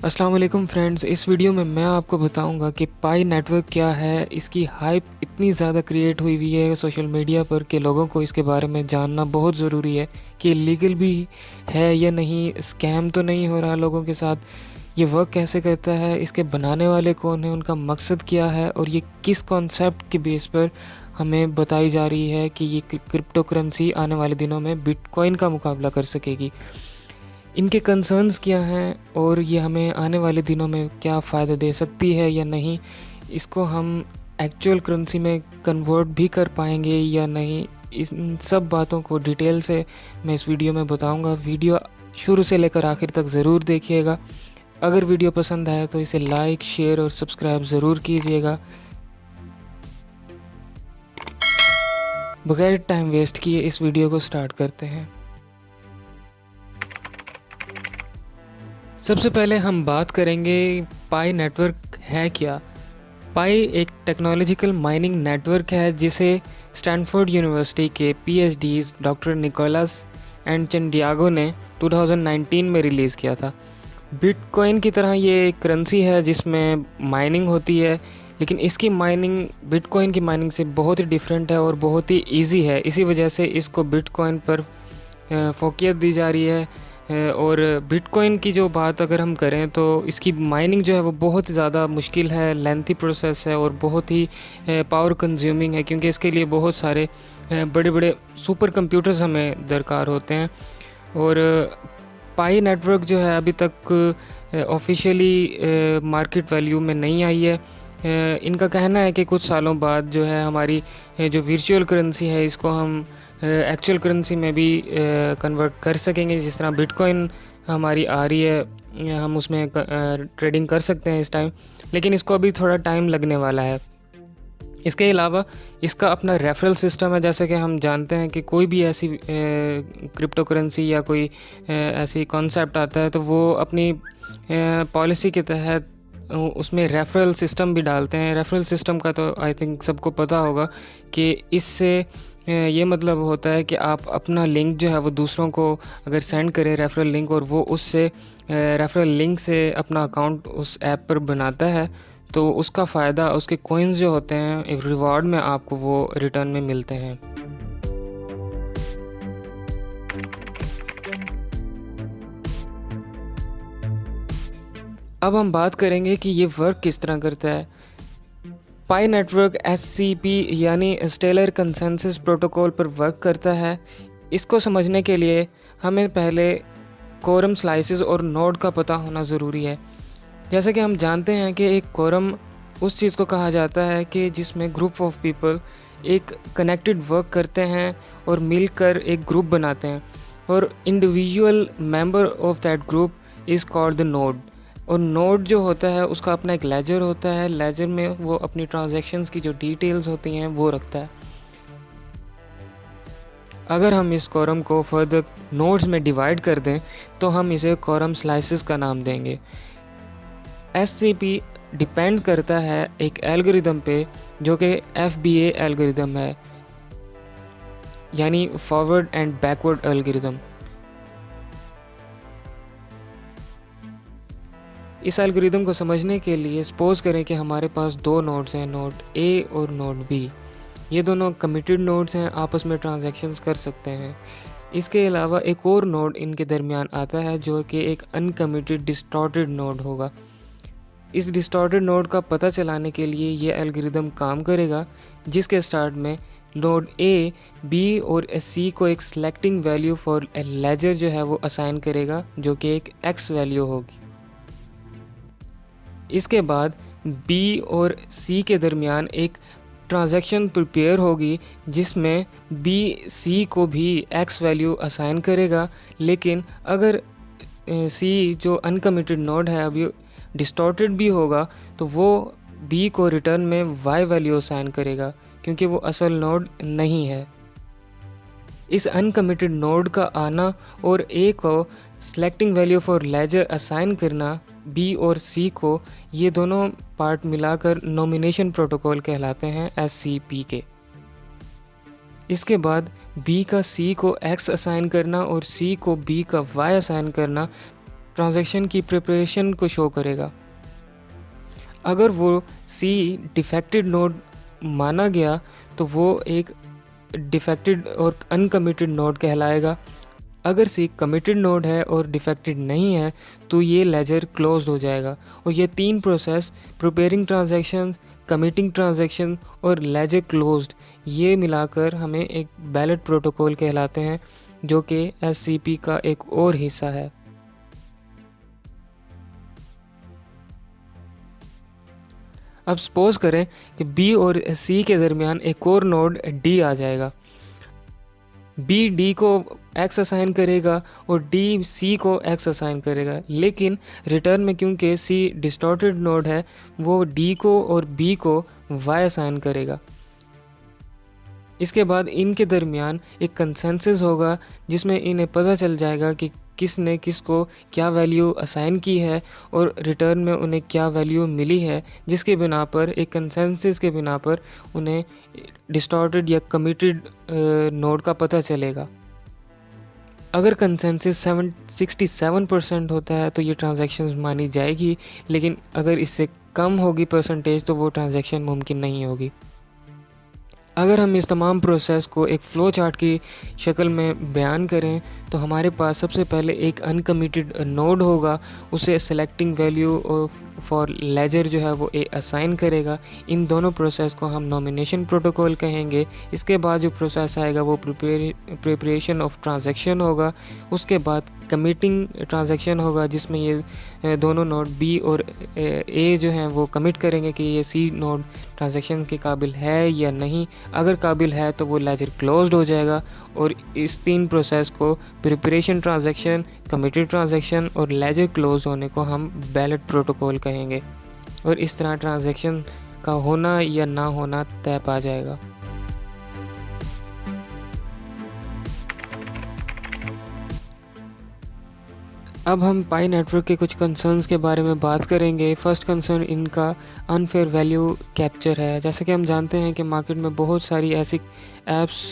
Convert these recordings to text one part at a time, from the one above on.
अस्सलाम वालेकुम फ्रेंड्स। इस वीडियो में मैं आपको बताऊंगा कि पाई नेटवर्क क्या है। इसकी हाइप इतनी ज़्यादा क्रिएट हुई है सोशल मीडिया पर कि लोगों को इसके बारे में जानना बहुत ज़रूरी है कि लीगल भी है या नहीं, स्कैम तो नहीं हो रहा लोगों के साथ, ये वर्क कैसे करता है, इसके बनाने वाले कौन हैं, उनका मकसद क्या है और ये किस कॉन्सेप्ट के बेस पर हमें बताई जा रही है कि ये क्रिप्टो करेंसी आने वाले दिनों में बिटकॉइन का मुकाबला कर सकेगी। इनके कंसर्न्स क्या हैं और ये हमें आने वाले दिनों में क्या फ़ायदा दे सकती है या नहीं, इसको हम एक्चुअल करेंसी में कन्वर्ट भी कर पाएंगे या नहीं, इन सब बातों को डिटेल से मैं इस वीडियो में बताऊंगा। वीडियो शुरू से लेकर आखिर तक ज़रूर देखिएगा। अगर वीडियो पसंद आए तो इसे लाइक, शेयर और सब्सक्राइब ज़रूर कीजिएगा। बगैर टाइम वेस्ट किए इस वीडियो को स्टार्ट करते हैं। सबसे पहले हम बात करेंगे पाई नेटवर्क है क्या। पाई एक टेक्नोलॉजिकल माइनिंग नेटवर्क है जिसे स्टैनफोर्ड यूनिवर्सिटी के पीएचडीज डॉक्टर निकोलस एंड चंडियागो ने 2019 में रिलीज़ किया था। बिटकॉइन की तरह ये एक करेंसी है जिसमें माइनिंग होती है, लेकिन इसकी माइनिंग बिटकॉइन की माइनिंग से बहुत ही डिफरेंट है और बहुत ही इजी है। इसी वजह से इसको बिटकॉइन पर फोकियत दी जा रही है। और बिटकॉइन की जो बात अगर हम करें तो इसकी माइनिंग जो है वो बहुत ज़्यादा मुश्किल है, लेंथी प्रोसेस है और बहुत ही पावर कंज्यूमिंग है, क्योंकि इसके लिए बहुत सारे बड़े बड़े सुपर कंप्यूटर्स हमें दरकार होते हैं। और पाई नेटवर्क जो है अभी तक ऑफिशियली मार्केट वैल्यू में नहीं आई है। इनका कहना है कि कुछ सालों बाद जो है हमारी जो वर्चुअल करेंसी है इसको हम एक्चुअल करेंसी में भी कन्वर्ट कर सकेंगे। जिस तरह बिटकॉइन हमारी आ रही है, हम उसमें ट्रेडिंग कर सकते हैं इस टाइम, लेकिन इसको अभी थोड़ा टाइम लगने वाला है। इसके अलावा इसका अपना रेफरल सिस्टम है। जैसे कि हम जानते हैं कि कोई भी ऐसी क्रिप्टो करेंसी या कोई ऐसी कॉन्सेप्ट आता है तो वो अपनी पॉलिसी के तहत उसमें रेफरल सिस्टम भी डालते हैं। रेफरल सिस्टम का तो आई थिंक सबको पता होगा कि इससे ये मतलब होता है कि आप अपना लिंक जो है वो दूसरों को अगर सेंड करें रेफरल लिंक, और वो उससे रेफरल लिंक से अपना अकाउंट उस ऐप पर बनाता है, तो उसका फ़ायदा, उसके कॉइन्स जो होते हैं एक रिवॉर्ड में आपको वो रिटर्न में मिलते हैं। अब हम बात करेंगे कि ये वर्क किस तरह करता है। पाई नेटवर्क SCP यानी स्टेलर कंसेंसस प्रोटोकॉल पर वर्क करता है। इसको समझने के लिए हमें पहले कोरम स्लाइसेस और नोड का पता होना ज़रूरी है। जैसे कि हम जानते हैं कि एक कोरम उस चीज़ को कहा जाता है कि जिसमें ग्रुप ऑफ पीपल एक कनेक्टेड वर्क करते हैं और मिलकर एक ग्रुप बनाते हैं, और individual member of that group is called the node. और नोड जो होता है उसका अपना एक लेजर होता है। लेजर में वो अपनी ट्रांजैक्शंस की जो डिटेल्स होती हैं वो रखता है। अगर हम इस कोरम को फर्दर नोड्स में डिवाइड कर दें तो हम इसे कोरम स्लाइसेस का नाम देंगे। SCP डिपेंड करता है एक एल्गोरिदम पे जो कि FBA एल्गोरिदम है, यानी फॉरवर्ड एंड बैकवर्ड एल्गोरिदम। इस एल्गोरिदम को समझने के लिए सपोज करें कि हमारे पास दो नोड्स हैं, नोड A और नोड B। ये दोनों कमिटेड नोड्स हैं, आपस में ट्रांजैक्शंस कर सकते हैं। इसके अलावा एक और नोड इनके दरमियान आता है जो कि एक अनकमिटेड डिस्टॉर्टेड नोड होगा। इस डिस्टॉर्टेड नोड का पता चलाने के लिए ये एल्गोरिदम काम करेगा, जिसके स्टार्ट में नोड A, B और C को एक selecting value for a ledger जो है वो असाइन करेगा, जो कि एक X वैल्यू होगी। इसके बाद B और C के दरमियान एक ट्रांजैक्शन प्रिपेयर होगी जिसमें B C को भी X वैल्यू असाइन करेगा, लेकिन अगर C जो अनकमिटेड नोड है अभी डिस्टॉर्टेड भी होगा तो वो B को रिटर्न में Y वैल्यू असाइन करेगा, क्योंकि वो असल नोड नहीं है। इस अनकमिटेड नोड का आना और A को selecting value for ledger assign करना B और C को, ये दोनों पार्ट मिलाकर नॉमिनेशन प्रोटोकॉल कहलाते हैं SCP के। इसके बाद B का C को X असाइन करना और C को B का Y असाइन करना ट्रांजैक्शन की प्रिपरेशन को शो करेगा। अगर वो सी डिफेक्टेड नोड माना गया तो वो एक डिफेक्टेड और अनकमिटेड नोड कहलाएगा। अगर सी कमिटेड नोड है और डिफेक्टेड नहीं है तो ये लेजर क्लोज्ड हो जाएगा। और ये तीन process, preparing transaction, committing transaction और लेजर क्लोज्ड, ये मिलाकर हमें एक बैलेट प्रोटोकॉल कहलाते हैं, जो कि एससीपी का एक और हिस्सा है। अब सपोज करें कि बी और सी के दरमियान एक और नोड डी आ जाएगा। बी डी को एक्स असाइन करेगा और डी सी को एक्स असाइन करेगा, लेकिन रिटर्न में क्योंकि सी डिस्टॉर्टेड नोड है, वो डी को और बी को वाई असाइन करेगा। इसके बाद इनके दरमियान एक कंसेंसस होगा जिसमें इन्हें पता चल जाएगा कि किसने किसको क्या वैल्यू असाइन की है और रिटर्न में उन्हें क्या वैल्यू मिली है, जिसके बिना पर एक कंसेंसस के बिना पर उन्हें डिस्टॉर्टेड या कमिटेड नोड का पता चलेगा। अगर कंसेंसस 67% होता है तो ये ट्रांजैक्शंस मानी जाएगी, लेकिन अगर इससे कम होगी परसेंटेज तो वो ट्रांजैक्शन मुमकिन नहीं होगी। अगर हम इस तमाम प्रोसेस को एक फ़्लो चार्ट की शक्ल में बयान करें तो हमारे पास सबसे पहले एक अनकमिटेड नोड होगा, उसे सेलेक्टिंग वैल्यू फॉर लेजर जो है वो असाइन करेगा। इन दोनों प्रोसेस को हम नॉमिनेशन प्रोटोकॉल कहेंगे। इसके बाद जो प्रोसेस आएगा वो प्रिपरेशन ऑफ ट्रांजैक्शन होगा। उसके बाद कमिटिंग ट्रांजैक्शन होगा जिसमें ये दोनों नोड बी और ए जो हैं वो कमिट करेंगे कि ये सी नोड ट्रांजैक्शन के काबिल है या नहीं। अगर काबिल है तो वो लेजर क्लोज्ड हो जाएगा। और इस तीन प्रोसेस को प्रिपरेशन ट्रांजैक्शन, कमिटेड ट्रांजैक्शन और लेजर क्लोज होने को हम बैलेट प्रोटोकॉल कहेंगे। और इस तरह ट्रांजैक्शन का होना या ना होना तय पा जाएगा। अब हम पाई नेटवर्क के कुछ कंसर्न्स के बारे में बात करेंगे। फर्स्ट कंसर्न इनका अनफेयर वैल्यू कैप्चर है। जैसे कि हम जानते हैं कि मार्केट में बहुत सारी ऐसी ऐप्स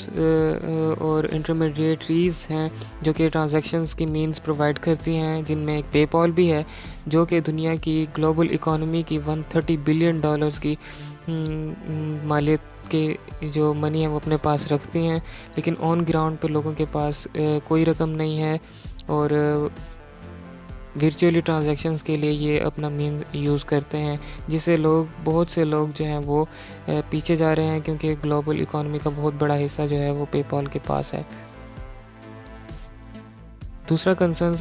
और इंटरमीडिएटरीज़ हैं जो कि ट्रांजैक्शंस की मीन्स प्रोवाइड करती हैं, जिनमें एक पेपॉल भी है जो कि दुनिया की ग्लोबल इकोनॉमी की $130 बिलियन की मालियत के जो मनी है वो अपने पास रखती हैं, लेकिन ऑन ग्राउंड पे लोगों के पास कोई रकम नहीं है और वर्चुअली ट्रांजैक्शंस के लिए ये अपना मीन्स यूज़ करते हैं, जिससे बहुत से लोग जो हैं वो पीछे जा रहे हैं, क्योंकि ग्लोबल इकोनॉमी का बहुत बड़ा हिस्सा जो है वो पेपॉल के पास है। दूसरा कंसर्न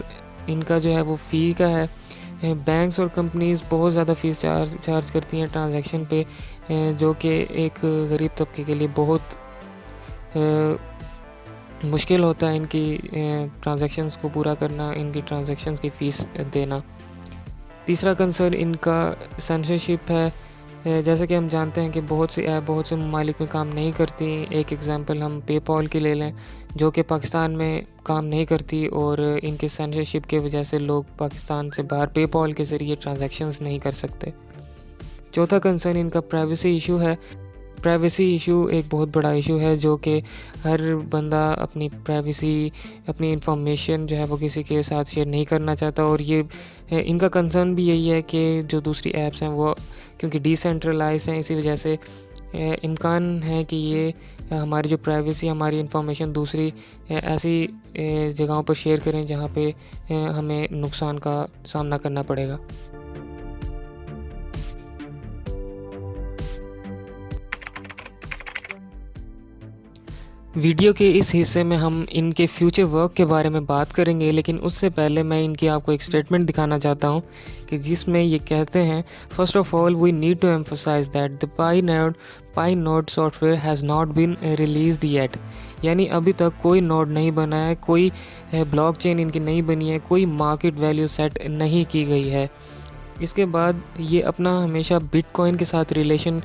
इनका जो है वो फ़ी का है। बैंक्स और कंपनीज़ बहुत ज़्यादा फ़ीस चार्ज करती हैं ट्रांजैक्शन पे, जो कि एक गरीब तबके के लिए बहुत मुश्किल होता है इनकी ट्रांजैक्शंस को पूरा करना, इनकी ट्रांजैक्शंस की फ़ीस देना। तीसरा कंसर्न इनका सेंसरशिप है। जैसे कि हम जानते हैं कि बहुत सी ऐप बहुत से ममालिक में काम नहीं करती। एक एग्जांपल हम पेपॉल की ले लें, जो कि पाकिस्तान में काम नहीं करती और इनके सेंसरशिप की वजह से लोग पाकिस्तान से बाहर पेपॉल के ज़रिए ट्रांजैक्शंस नहीं कर सकते। चौथा कंसर्न इनका प्राइवेसी इशू है। प्राइवेसी इशू एक बहुत बड़ा इशू है, जो कि हर बंदा अपनी प्राइवेसी, अपनी इंफॉर्मेशन जो है वो किसी के साथ शेयर नहीं करना चाहता। और ये इनका कंसर्न भी यही है कि जो दूसरी ऐप्स हैं वो क्योंकि डिसेंट्रलाइज हैं, इसी वजह से इम्कान है कि ये हमारी जो प्राइवेसी, हमारी इंफॉर्मेशन दूसरी ऐसी जगहों पर शेयर करें जहाँ पे हमें नुकसान का सामना करना पड़ेगा। वीडियो के इस हिस्से में हम इनके फ्यूचर वर्क के बारे में बात करेंगे, लेकिन उससे पहले मैं इनकी आपको एक स्टेटमेंट दिखाना चाहता हूँ कि जिसमें ये कहते हैं, first of all we need to emphasise that the Pi Node software has not been released yet. यानी अभी तक कोई नोड नहीं बना है, कोई ब्लॉकचेन इनकी नहीं बनी है, कोई मार्केट वैल्यू सेट नहीं की गई है। इसके बाद ये अपना हमेशा बिटकॉइन के साथ रिलेशन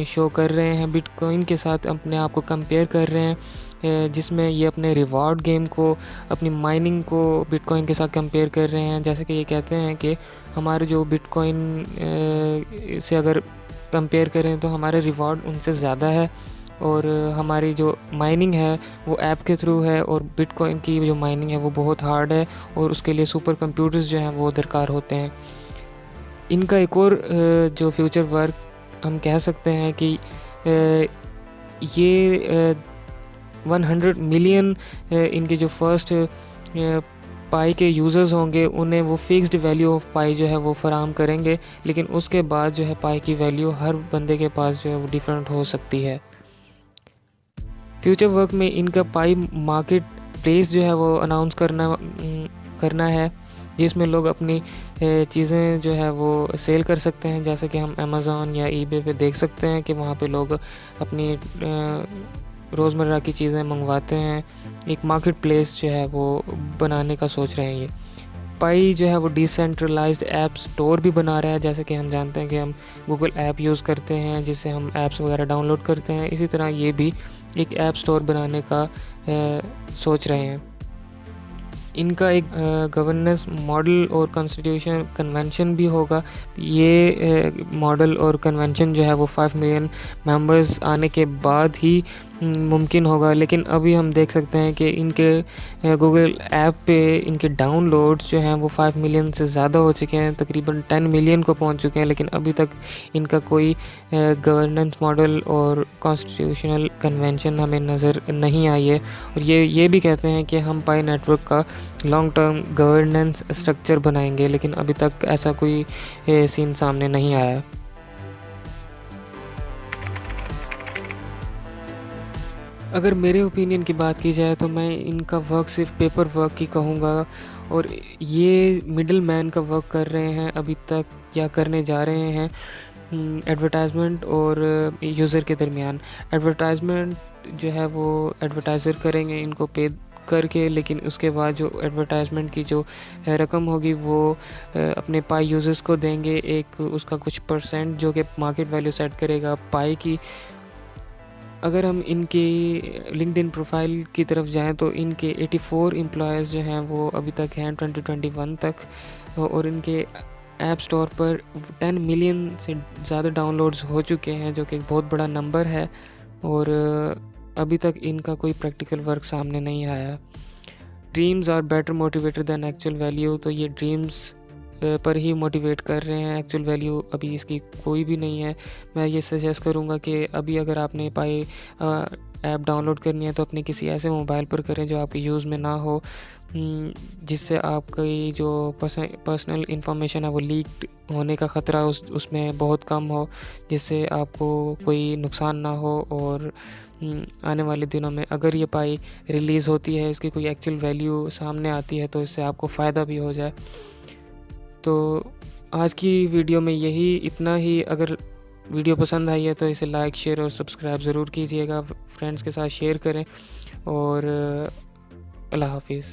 शो कर रहे हैं, बिटकॉइन के साथ अपने आप को कंपेयर कर रहे हैं, जिसमें ये अपने रिवॉर्ड गेम को, अपनी माइनिंग को बिटकॉइन के साथ कंपेयर कर रहे हैं। जैसे कि ये कहते हैं कि हमारे जो बिटकॉइन से अगर कंपेयर करें तो हमारे रिवॉर्ड उनसे ज़्यादा है और हमारी जो माइनिंग है वो ऐप के थ्रू है, और बिटकॉइन की जो माइनिंग है वो बहुत हार्ड है और उसके लिए सुपर कंप्यूटर्स जो हैं वो दरकार होते हैं। इनका एक और जो फ्यूचर वर्क हम कह सकते हैं कि ये 100 मिलियन इनके जो फर्स्ट पाई के यूज़र्स होंगे उन्हें वो फिक्स्ड वैल्यू ऑफ पाई जो है वो फराहम करेंगे, लेकिन उसके बाद जो है पाई की वैल्यू हर बंदे के पास जो है वो डिफरेंट हो सकती है। फ्यूचर वर्क में इनका पाई मार्केट प्लेस जो है वो अनाउंस करना है, जिसमें लोग अपनी चीज़ें जो है वो सेल कर सकते हैं, जैसे कि हम अमेज़ॉन या ईबे पे देख सकते हैं कि वहाँ पे लोग अपनी रोज़मर्रा की चीज़ें मंगवाते हैं। एक मार्केट प्लेस जो है वो बनाने का सोच रहे हैं ये। पाई जो है वो डिसेंट्रलाइज्ड ऐप स्टोर भी बना रहा है, जैसे कि हम जानते हैं कि हम गूगल ऐप यूज़ करते हैं जिससे हम ऐप्स वगैरह डाउनलोड करते हैं, इसी तरह ये भी एक ऐप स्टोर बनाने का सोच रहे हैं। इनका एक गवर्नेंस मॉडल और कॉन्स्टिट्यूशन कन्वेंशन भी होगा। ये मॉडल और कन्वेंशन जो है वो 5 मिलियन मेंबर्स आने के बाद ही मुमकिन होगा, लेकिन अभी हम देख सकते हैं कि इनके गूगल ऐप पे इनके डाउनलोड्स जो हैं वो 5 मिलियन से ज़्यादा हो चुके हैं, तकरीबन 10 मिलियन को पहुंच चुके हैं, लेकिन अभी तक इनका कोई गवर्नेंस मॉडल और कॉन्स्टिट्यूशनल कन्वेंशन हमें नज़र नहीं आई है। और ये भी कहते हैं कि हम पाई नेटवर्क का लॉन्ग टर्म गवर्नेंस स्ट्रक्चर बनाएंगे, लेकिन अभी तक ऐसा कोई सीन सामने नहीं आया। अगर मेरे ओपिनियन की बात की जाए तो मैं इनका वर्क सिर्फ पेपर वर्क ही कहूँगा, और ये मिडल मैन का वर्क कर रहे हैं अभी तक या करने जा रहे हैं एडवर्टाइजमेंट और यूज़र के दरमियान। एडवर्टाइजमेंट जो है वो एडवर्टाइज़र करेंगे इनको पे करके, लेकिन उसके बाद जो एडवर्टाइजमेंट की जो रकम होगी वो अपने पाई यूज़र्स को देंगे, एक उसका कुछ परसेंट जो कि मार्केट वैल्यू सेट करेगा पाई की। अगर हम इनकी लिंक्डइन प्रोफाइल की तरफ जाएं तो इनके 84 एम्प्लॉयज़ जो हैं वो अभी तक हैं 2021 तक, और इनके ऐप स्टोर पर 10 मिलियन से ज़्यादा डाउनलोड्स हो चुके हैं, जो कि एक बहुत बड़ा नंबर है, और अभी तक इनका कोई प्रैक्टिकल वर्क सामने नहीं आया। Dreams are better motivator than actual value, तो ये ड्रीम्स पर ही मोटिवेट कर रहे हैं, एक्चुअल वैल्यू अभी इसकी कोई भी नहीं है। मैं ये सजेस्ट करूँगा कि अभी अगर आपने पाई ऐप डाउनलोड करनी है तो अपने किसी ऐसे मोबाइल पर करें जो आपके यूज़ में ना हो, जिससे आपकी जो पर्सनल इंफॉर्मेशन है वो लीक होने का ख़तरा उसमें बहुत कम हो, जिससे आपको कोई नुकसान ना हो। और आने वाले दिनों में अगर ये पाई रिलीज़ होती है, इसकी कोई एक्चुअल वैल्यू सामने आती है, तो इससे आपको फ़ायदा भी हो जाए। तो आज की वीडियो में यही इतना ही। अगर वीडियो पसंद आई है तो इसे लाइक, शेयर और सब्सक्राइब ज़रूर कीजिएगा, फ्रेंड्स के साथ शेयर करें, और अल्लाह हाफिज़।